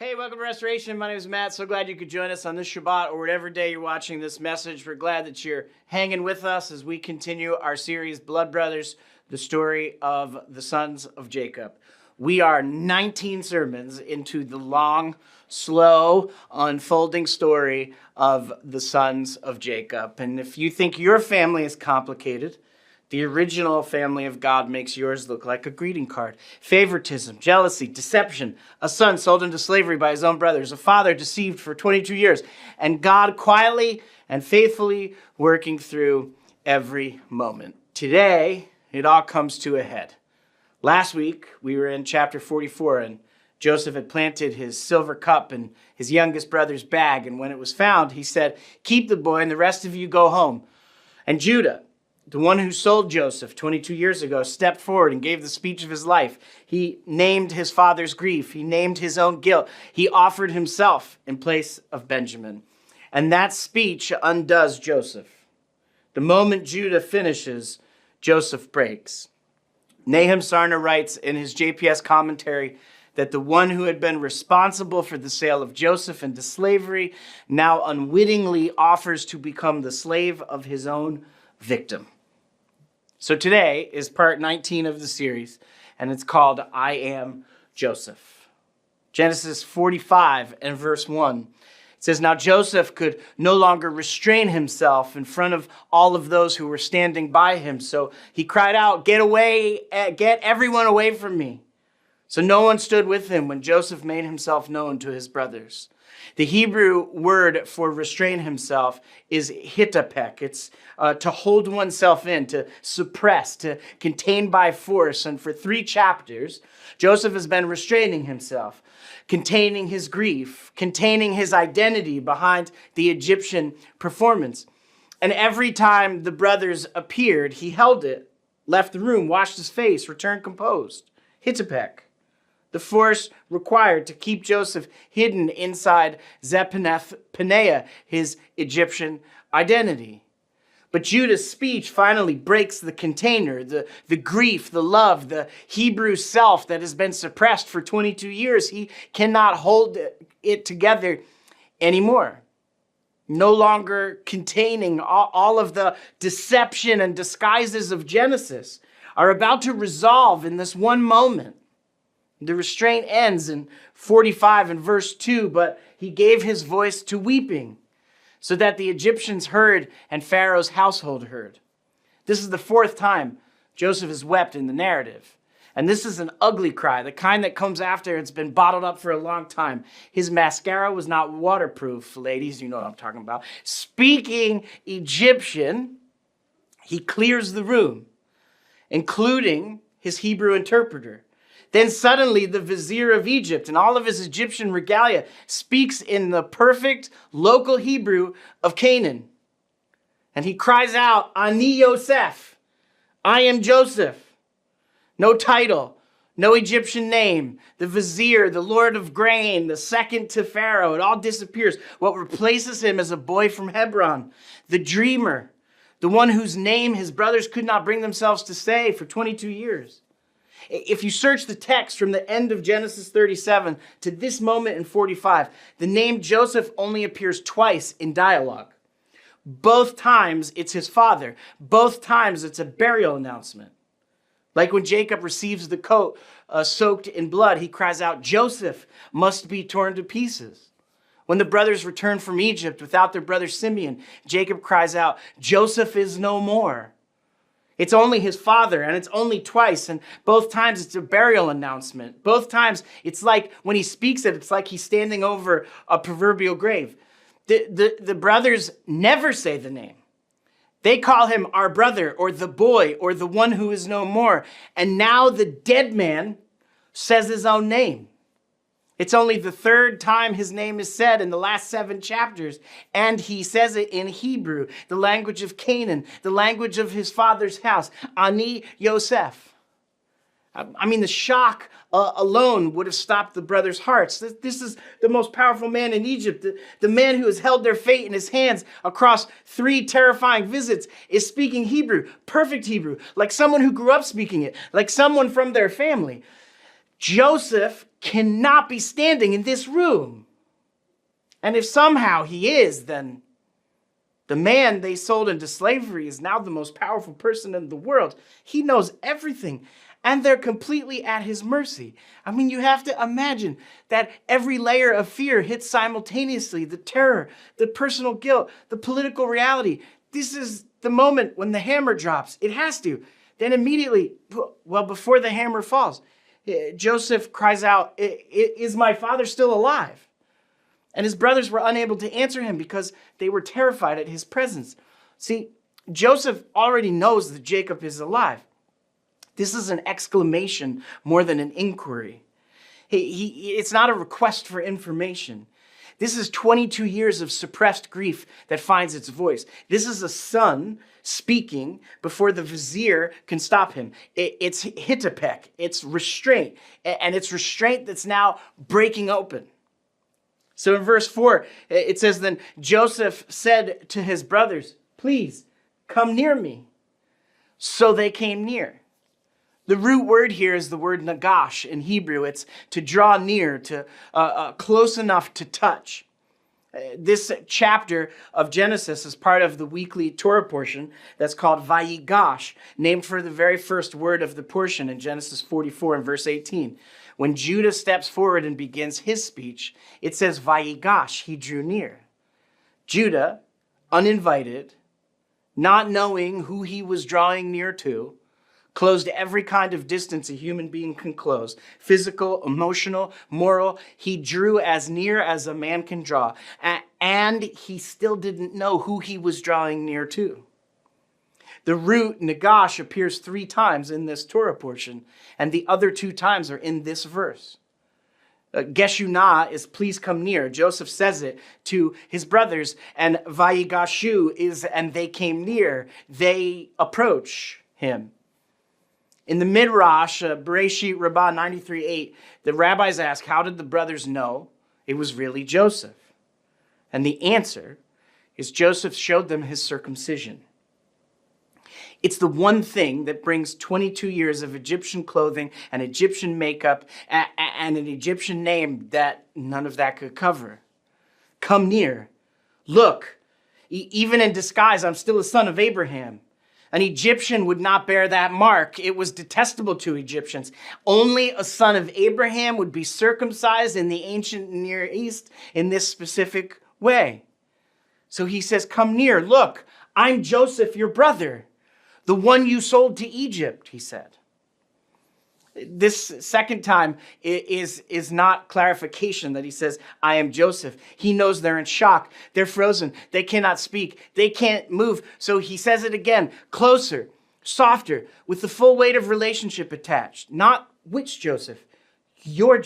Hey, welcome to Restoration. My name is Matt. So glad you could join us on this Shabbat or whatever day you're watching this message. We're glad that you're hanging with us as we continue our series, Blood Brothers, the story of the sons of Jacob. We are 19 sermons into the long, slow, unfolding story of the sons of Jacob. And if you think your family is complicated, the original family of God makes yours look like a greeting card. Favoritism, jealousy, deception, a son sold into slavery by his own brothers, a father deceived for 22 years, and God quietly and faithfully working through every moment. Today, it all comes to a head. Last week, we were in chapter 44, and Joseph had planted his silver cup in his youngest brother's bag, and when it was found, he said, "Keep the boy, and the rest of you go home." And Judah, the one who sold Joseph 22 years ago, stepped forward and gave the speech of his life. He named his father's grief. He named his own guilt. He offered himself in place of Benjamin. And that speech undoes Joseph. The moment Judah finishes, Joseph breaks. Nahum Sarna writes in his JPS commentary that the one who had been responsible for the sale of Joseph into slavery now unwittingly offers to become the slave of his own victim. So today is part 19 of the series, and it's called I Am Joseph. Genesis 45 and verse 1. It says, "Now Joseph could no longer restrain himself in front of all of those who were standing by him. So he cried out, 'Get away, get everyone away from me.' So no one stood with him when Joseph made himself known to his brothers." The Hebrew word for restrain himself is hitapek. It's to hold oneself in, to suppress, to contain by force. And for 3 chapters, Joseph has been restraining himself, containing his grief, containing his identity behind the Egyptian performance. And every time the brothers appeared, he held it, left the room, washed his face, returned composed. Hitapek. The force required to keep Joseph hidden inside Zephaneth Paneah, his Egyptian identity. But Judah's speech finally breaks the container, the grief, the love, the Hebrew self that has been suppressed for 22 years. He cannot hold it together anymore. No longer containing all of the deception and disguises of Genesis are about to resolve in this one moment. The restraint ends in 45 and verse 2, but he gave his voice to weeping so that the Egyptians heard and Pharaoh's household heard. This is the 4th time Joseph has wept in the narrative. And this is an ugly cry, the kind that comes after it's been bottled up for a long time. His mascara was not waterproof, ladies, you know what I'm talking about. Speaking Egyptian, he clears the room, including his Hebrew interpreter. Then suddenly the vizier of Egypt and all of his Egyptian regalia speaks in the perfect local Hebrew of Canaan. And he cries out, "Ani Yosef," I am Joseph. No title, no Egyptian name. The vizier, the lord of grain, the second to Pharaoh, it all disappears. What replaces him is a boy from Hebron, the dreamer, the one whose name his brothers could not bring themselves to say for 22 years. If you search the text from the end of Genesis 37 to this moment in 45, the name Joseph only appears twice in dialogue. Both times it's his father. Both times it's a burial announcement. Like when Jacob receives the coat soaked in blood, he cries out, "Joseph must be torn to pieces." When the brothers return from Egypt without their brother Simeon, Jacob cries out, "Joseph is no more." It's only his father, and it's only twice, and both times it's a burial announcement. Both times it's like when he speaks it, it's like he's standing over a proverbial grave. The brothers never say the name. They call him our brother, or the boy, or the one who is no more. And now the dead man says his own name. It's only the 3rd time his name is said in the last 7 chapters, and he says it in Hebrew, the language of Canaan, the language of his father's house, Ani Yosef. I mean, the shock alone would have stopped the brothers' hearts. This is the most powerful man in Egypt. The man who has held their fate in his hands across 3 terrifying visits is speaking Hebrew, perfect Hebrew, like someone who grew up speaking it, like someone from their family. Joseph cannot be standing in this room. And if somehow he is, then the man they sold into slavery is now the most powerful person in the world. He knows everything, and they're completely at his mercy. I mean, you have to imagine that every layer of fear hits simultaneously: the terror, the personal guilt, the political reality. This is the moment when the hammer drops. It has to. Then immediately, well, before the hammer falls, Joseph cries out, "Is my father still alive?" And his brothers were unable to answer him because they were terrified at his presence. See, Joseph already knows that Jacob is alive. This is an exclamation more than an inquiry. It's not a request for information. This is 22 years of suppressed grief that finds its voice. This is a son speaking before the vizier can stop him. It's hittepek, it's restraint, and it's restraint that's now breaking open. So in verse 4, it says, "Then Joseph said to his brothers, 'Please come near me.' So they came near." The root word here is the word nagash in Hebrew. It's to draw near, to close enough to touch. This chapter of Genesis is part of the weekly Torah portion that's called Vayigash, named for the very first word of the portion in Genesis 44 and verse 18. When Judah steps forward and begins his speech, it says Vayigash, he drew near. Judah, uninvited, not knowing who he was drawing near to, closed every kind of distance a human being can close: physical, emotional, moral. He drew as near as a man can draw. And he still didn't know who he was drawing near to. The root nagash appears 3 times in this Torah portion, and the other 2 times are in this verse. Geshunah is please come near. Joseph says it to his brothers, and Vayigashu is and they came near. They approach him. In the Midrash, Bereshit Rabbah 93:8, the rabbis ask, how did the brothers know it was really Joseph? And the answer is Joseph showed them his circumcision. It's the one thing that brings 22 years of Egyptian clothing and Egyptian makeup and an Egyptian name that none of that could cover. Come near. Look, even in disguise, I'm still a son of Abraham. An Egyptian would not bear that mark. It was detestable to Egyptians. Only a son of Abraham would be circumcised in the ancient Near East in this specific way. So he says, come near. Look, I'm Joseph, your brother, the one you sold to Egypt, he said. This second time is not clarification that he says, I am Joseph. He knows they're in shock. They're frozen. They cannot speak. They can't move. So he says it again, closer, softer, with the full weight of relationship attached. Not which Joseph, your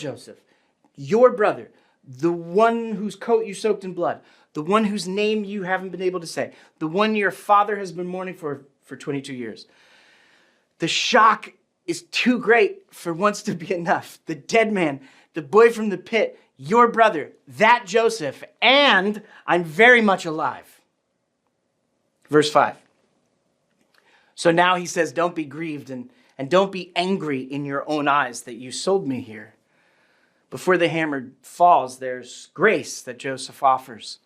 brother, the one whose coat you soaked in blood, the one whose name you haven't been able to say, the one your father has been mourning for 22 years. The shock is too great for once to be enough. The dead man, the boy from the pit, your brother, that Joseph, and I'm very much alive. Verse 5. So now he says, don't be grieved and don't be angry in your own eyes that you sold me here. Before the hammer falls, there's grace that Joseph offers.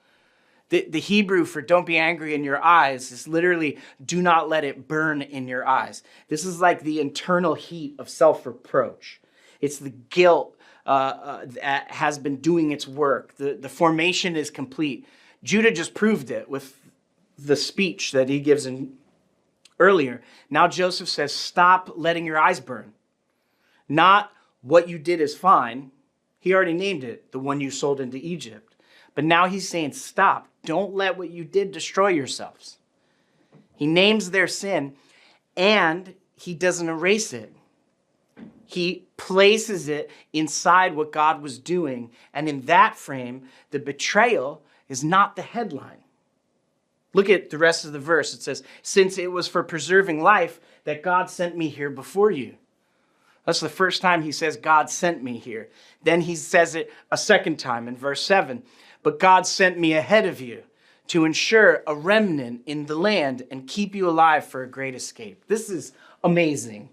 The Hebrew for don't be angry in your eyes is literally do not let it burn in your eyes. This is like the internal heat of self-reproach. It's the guilt that has been doing its work. The formation is complete. Judah just proved it with the speech that he gives in earlier. Now Joseph says, stop letting your eyes burn. Not what you did is fine. He already named it, the one you sold into Egypt. But now he's saying, stop. Don't let what you did destroy yourselves. He names their sin, and he doesn't erase it. He places it inside what God was doing. And in that frame, the betrayal is not the headline. Look at the rest of the verse. It says, since it was for preserving life that God sent me here before you. That's the first time he says, God sent me here. Then he says it a second time in verse 7. But God sent me ahead of you to ensure a remnant in the land and keep you alive for a great escape. This is amazing.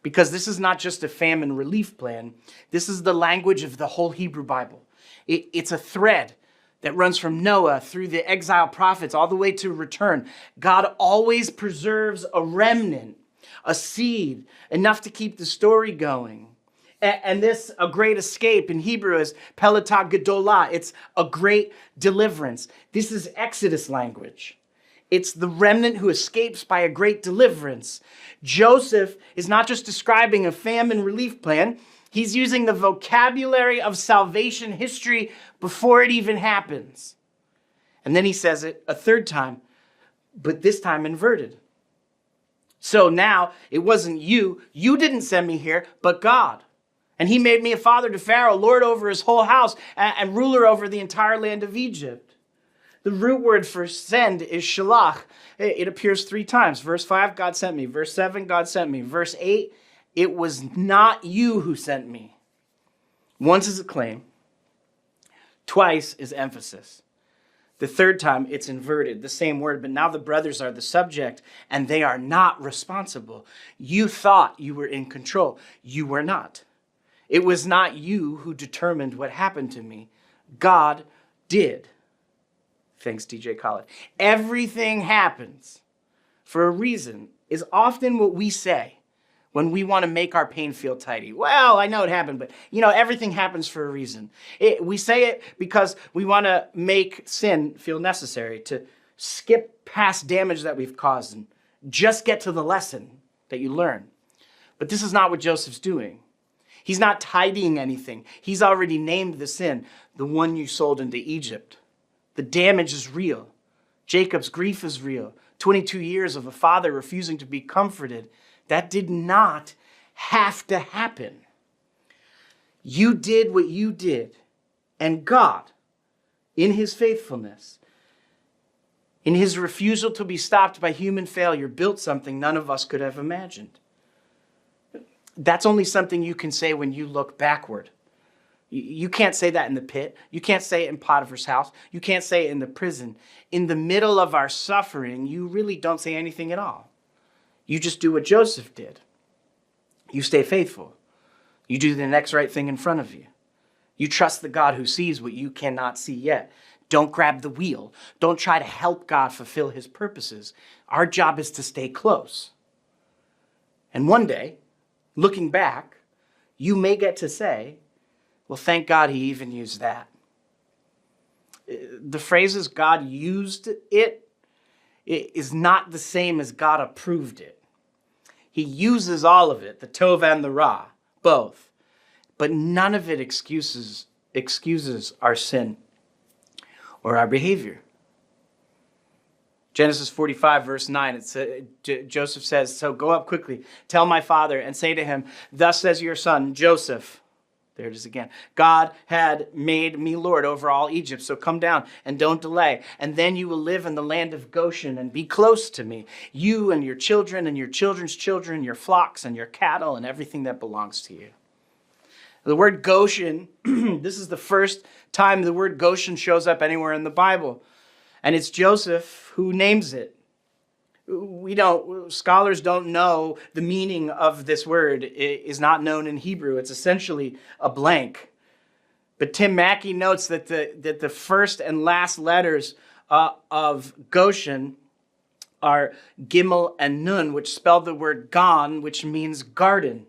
because this is not just a famine relief plan. This is the language of the whole Hebrew Bible. It's a thread that runs from Noah through the exile prophets all the way to return. God always preserves a remnant, a seed, enough to keep the story going. And this, a great escape in Hebrew, is Pelatah Gedolah. It's a great deliverance. This is Exodus language. It's the remnant who escapes by a great deliverance. Joseph is not just describing a famine relief plan. He's using the vocabulary of salvation history before it even happens. And then he says it a third time, but this time inverted. So now it wasn't you. You didn't send me here, but God. And he made me a father to Pharaoh, lord over his whole house, and ruler over the entire land of Egypt. The root word for send is shalach. It appears 3 times. Verse 5, God sent me. Verse 7, God sent me. Verse 8, it was not you who sent me. Once is a claim. Twice is emphasis. The third time, it's inverted, the same word, but now the brothers are the subject, and they are not responsible. You thought you were in control. You were not. It was not you who determined what happened to me. God did. Thanks, DJ Khaled. Everything happens for a reason is often what we say when we want to make our pain feel tidy. Well, I know it happened, but everything happens for a reason. We say it because we want to make sin feel necessary, to skip past damage that we've caused and just get to the lesson that you learn. But this is not what Joseph's doing. He's not tidying anything. He's already named the sin, the one you sold into Egypt. The damage is real. Jacob's grief is real. 22 years of a father refusing to be comforted. That did not have to happen. You did what you did. And God, in his faithfulness, in his refusal to be stopped by human failure, built something none of us could have imagined. That's only something you can say when you look backward. You can't say that in the pit. You can't say it in Potiphar's house. You can't say it in the prison. In the middle of our suffering, you really don't say anything at all. You just do what Joseph did. You stay faithful. You do the next right thing in front of you. You trust the God who sees what you cannot see yet. Don't grab the wheel. Don't try to help God fulfill his purposes. Our job is to stay close. And one day, looking back, you may get to say, well, thank God he even used that. The phrases God used it is not the same as God approved it. He uses all of it, the tov and the ra, both. But none of it excuses our sin or our behavior. Genesis 45, verse 9, Joseph says, so go up quickly, tell my father, and say to him, thus says your son, Joseph. There it is again. God had made me Lord over all Egypt, so come down and don't delay. And then you will live in the land of Goshen and be close to me, you and your children and your children's children, your flocks and your cattle and everything that belongs to you. The word Goshen, this is the first time the word Goshen shows up anywhere in the Bible. And it's Joseph who names it. Scholars don't know the meaning of this word. It is not known in Hebrew. It's essentially a blank. But Tim Mackey notes that the first and last letters of Goshen are Gimel and Nun, which spell the word Gon, which means garden.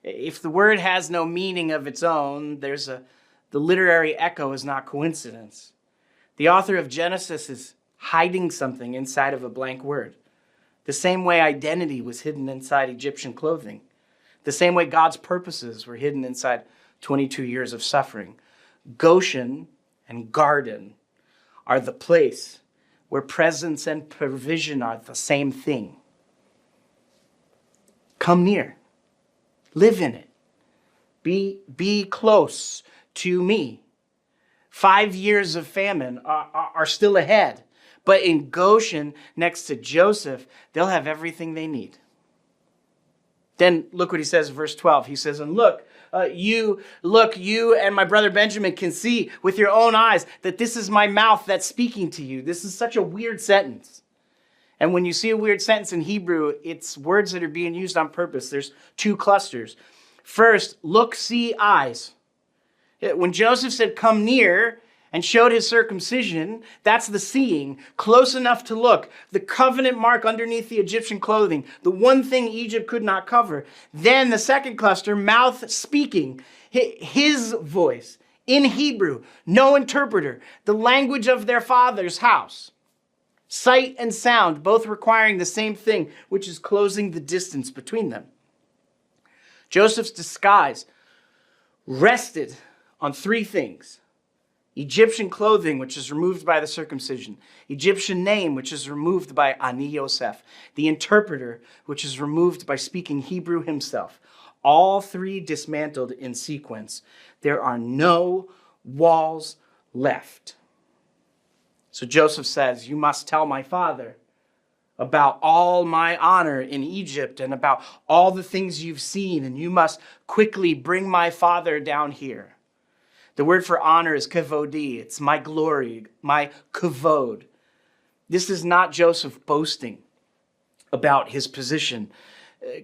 If the word has no meaning of its own, the literary echo is not coincidence. The author of Genesis is hiding something inside of a blank word. The same way identity was hidden inside Egyptian clothing. The same way God's purposes were hidden inside 22 years of suffering. Goshen and garden are the place where presence and provision are the same thing. Come near. Live in it. Be close to me. 5 years of famine are still ahead. But in Goshen, next to Joseph, they'll have everything they need. Then look what he says in verse 12. He says, and you and my brother Benjamin can see with your own eyes that this is my mouth that's speaking to you. This is such a weird sentence. And when you see a weird sentence in Hebrew, it's words that are being used on purpose. There's two clusters. First, look, see, eyes. When Joseph said, come near, and showed his circumcision, that's the seeing, close enough to look, the covenant mark underneath the Egyptian clothing, the one thing Egypt could not cover. Then the second cluster, mouth speaking, his voice in Hebrew, no interpreter, the language of their father's house. Sight and sound, both requiring the same thing, which is closing the distance between them. Joseph's disguise rested on three things: Egyptian clothing, which is removed by the circumcision; Egyptian name, which is removed by Ani Yosef; the interpreter, which is removed by speaking Hebrew himself. All three dismantled in sequence. There are no walls left. So Joseph says, you must tell my father about all my honor in Egypt and about all the things you've seen, and you must quickly bring my father down here. The word for honor is kavodi. It's my glory, my kavod. This is not Joseph boasting about his position.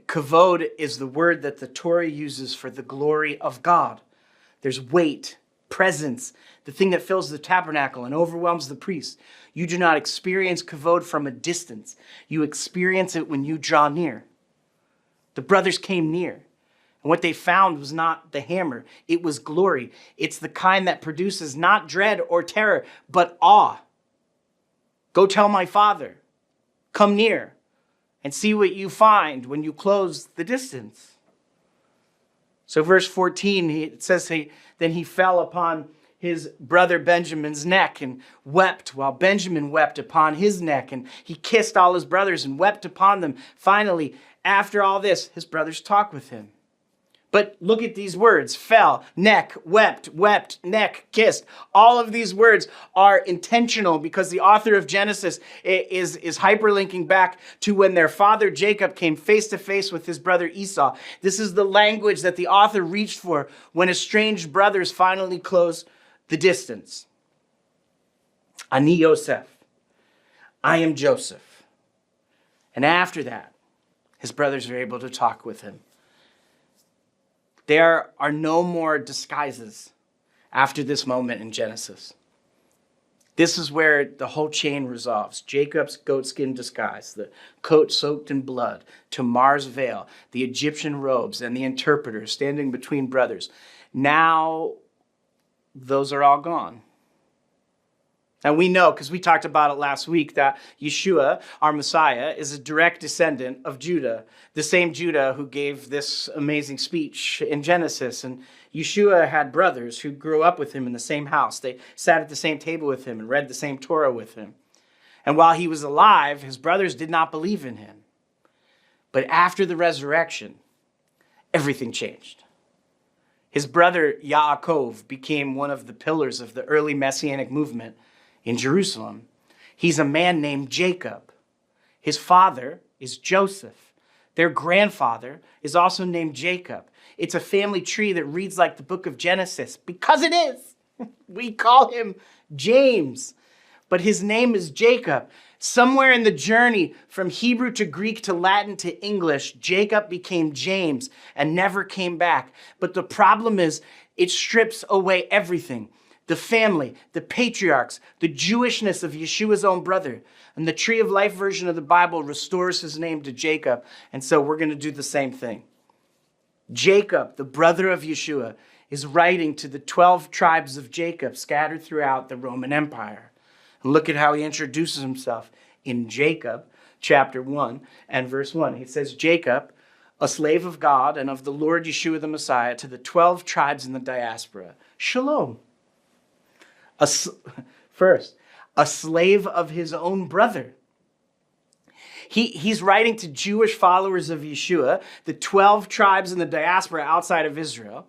Kavod is the word that the Torah uses for the glory of God. There's weight, presence, the thing that fills the tabernacle and overwhelms the priest. You do not experience kavod from a distance. You experience it when you draw near. The brothers came near, and what they found was not the hammer. It was glory. It's the kind that produces not dread or terror, but awe. Go tell my father. Come near and see what you find when you close the distance. So verse 14, it says, then he fell upon his brother Benjamin's neck and wept, while Benjamin wept upon his neck. And he kissed all his brothers and wept upon them. Finally, after all this, his brothers talked with him. But look at these words: fell, neck, wept, neck, kissed. All of these words are intentional because the author of Genesis is hyperlinking back to when their father Jacob came face to face with his brother Esau. This is the language that the author reached for when estranged brothers finally close the distance. Ani Yosef, I am Joseph. And after that, his brothers are able to talk with him. There are no more disguises after this moment in Genesis. This is where the whole chain resolves. Jacob's goatskin disguise, the coat soaked in blood, Tamar's veil, the Egyptian robes, and the interpreter standing between brothers. Now, those are all gone. And we know, because we talked about it last week, that Yeshua, our Messiah, is a direct descendant of Judah, the same Judah who gave this amazing speech in Genesis. And Yeshua had brothers who grew up with him in the same house. They sat at the same table with him and read the same Torah with him. And while he was alive, his brothers did not believe in him. But after the resurrection, everything changed. His brother Yaakov became one of the pillars of the early Messianic movement in Jerusalem. He's a man named Jacob. His father is Joseph. Their grandfather is also named Jacob. It's a family tree that reads like the book of Genesis because it is. We call him James, but his name is Jacob. Somewhere in the journey from Hebrew to Greek to Latin to English, Jacob became James and never came back. But the problem is it strips away everything. The family, the patriarchs, the Jewishness of Yeshua's own brother. And the Tree of Life version of the Bible restores his name to Jacob. And so we're going to do the same thing. Jacob, the brother of Yeshua, is writing to the 12 tribes of Jacob scattered throughout the Roman Empire. And look at how he introduces himself in Jacob, chapter 1 and verse 1. He says, Jacob, a slave of God and of the Lord Yeshua the Messiah, to the 12 tribes in the diaspora. Shalom. First, a slave of his own brother. He's writing to Jewish followers of Yeshua, the 12 tribes in the diaspora outside of Israel.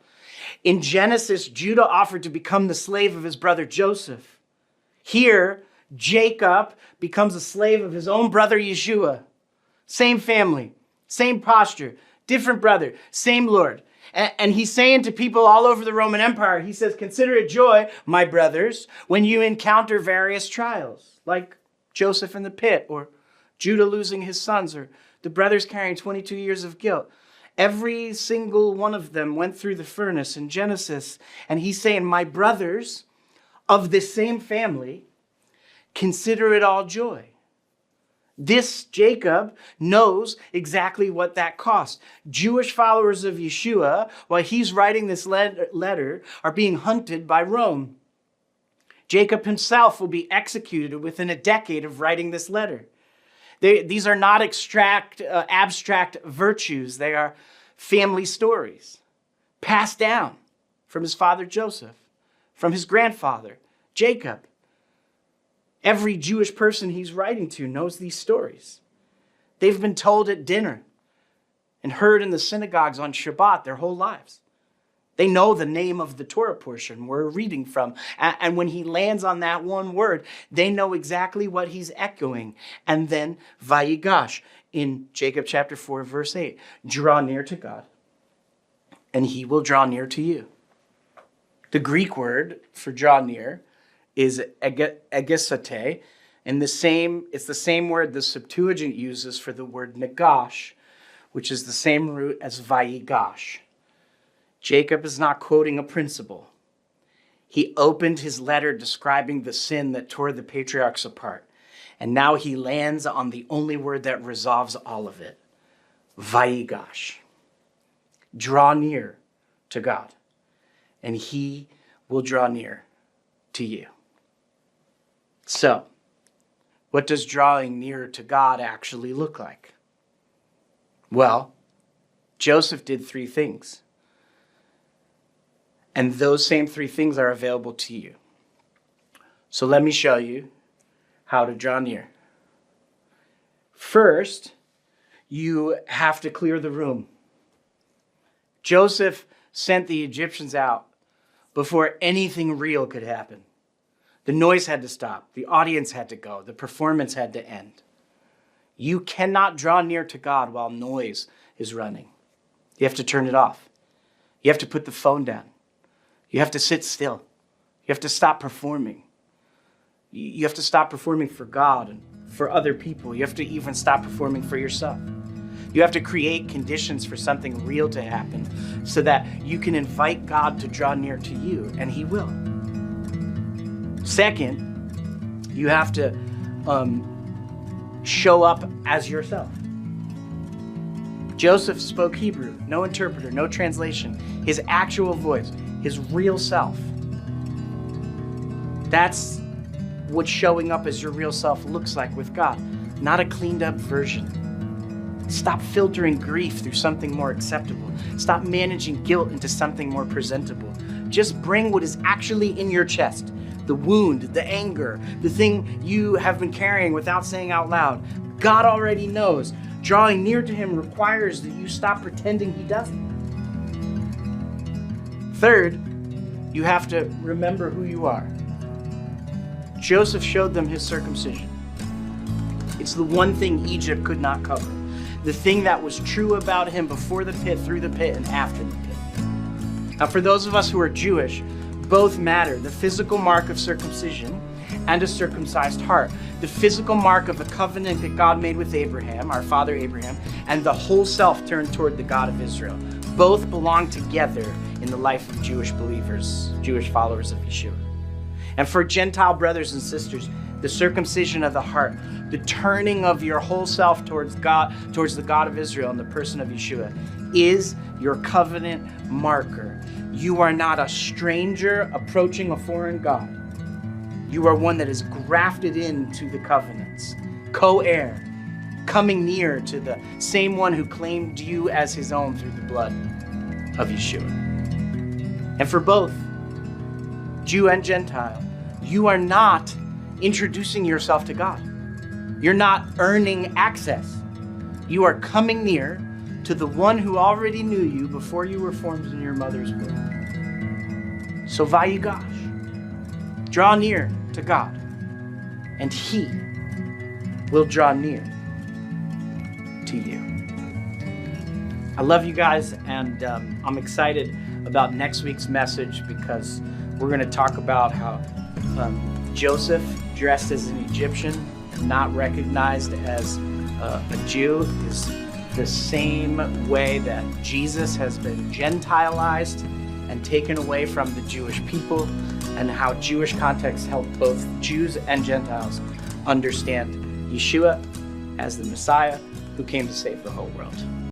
In Genesis, Judah offered to become the slave of his brother Joseph. Here, Jacob becomes a slave of his own brother Yeshua. Same family, same posture, different brother, same Lord. And he's saying to people all over the Roman Empire, he says, consider it joy, my brothers, when you encounter various trials, like Joseph in the pit or Judah losing his sons, or the brothers carrying 22 years of guilt. Every single one of them went through the furnace in Genesis. And he's saying, my brothers of this same family, consider it all joy. This Jacob knows exactly what that cost. Jewish followers of Yeshua, while he's writing this letter, are being hunted by Rome. Jacob himself will be executed within a decade of writing this letter. These are not abstract virtues. They are family stories passed down from his father Joseph, from his grandfather Jacob. Every Jewish person he's writing to knows these stories. They've been told at dinner and heard in the synagogues on Shabbat their whole lives. They know the name of the Torah portion we're reading from. And when he lands on that one word, they know exactly what he's echoing. And then Vayigash in Jacob chapter 4, verse 8. Draw near to God, and he will draw near to you. The Greek word for draw near is egesate, and it's the same word the Septuagint uses for the word negash, which is the same root as vayigash. Jacob is not quoting a principle. He opened his letter describing the sin that tore the patriarchs apart, and now he lands on the only word that resolves all of it, vayigash. Draw near to God, and he will draw near to you. So, what does drawing near to God actually look like? Well, Joseph did 3 things. And those same 3 things are available to you. So let me show you how to draw near. First, you have to clear the room. Joseph sent the Egyptians out before anything real could happen. The noise had to stop. The audience had to go. The performance had to end. You cannot draw near to God while noise is running. You have to turn it off. You have to put the phone down. You have to sit still. You have to stop performing. You have to stop performing for God and for other people. You have to even stop performing for yourself. You have to create conditions for something real to happen so that you can invite God to draw near to you, and he will. Second, you have to show up as yourself. Joseph spoke Hebrew, no interpreter, no translation. His actual voice, his real self. That's what showing up as your real self looks like with God, not a cleaned up version. Stop filtering grief through something more acceptable. Stop managing guilt into something more presentable. Just bring what is actually in your chest, the wound, the anger, the thing you have been carrying without saying out loud. God already knows. Drawing near to him requires that you stop pretending he doesn't. Third, you have to remember who you are. Joseph showed them his circumcision. It's the one thing Egypt could not cover. The thing that was true about him before the pit, through the pit, and after the pit. Now, for those of us who are Jewish, both matter. The physical mark of circumcision and a circumcised heart. The physical mark of the covenant that God made with Abraham, our father Abraham, and the whole self turned toward the God of Israel. Both belong together in the life of Jewish believers, Jewish followers of Yeshua. And for Gentile brothers and sisters, the circumcision of the heart, the turning of your whole self towards God, towards the God of Israel in the person of Yeshua, is your covenant marker. You are not a stranger approaching a foreign God. You are one that is grafted into the covenants, co-heir, coming near to the same one who claimed you as his own through the blood of Yeshua. And for both, Jew and Gentile, you are not introducing yourself to God. You're not earning access. You are coming near to the one who already knew you before you were formed in your mother's womb. So Vayigash, draw near to God, and he will draw near to you. I love you guys, and I'm excited about next week's message because we're going to talk about how Joseph, dressed as an Egyptian, not recognized as a Jew is the same way that Jesus has been Gentilized and taken away from the Jewish people, and how Jewish context helped both Jews and Gentiles understand Yeshua as the Messiah who came to save the whole world.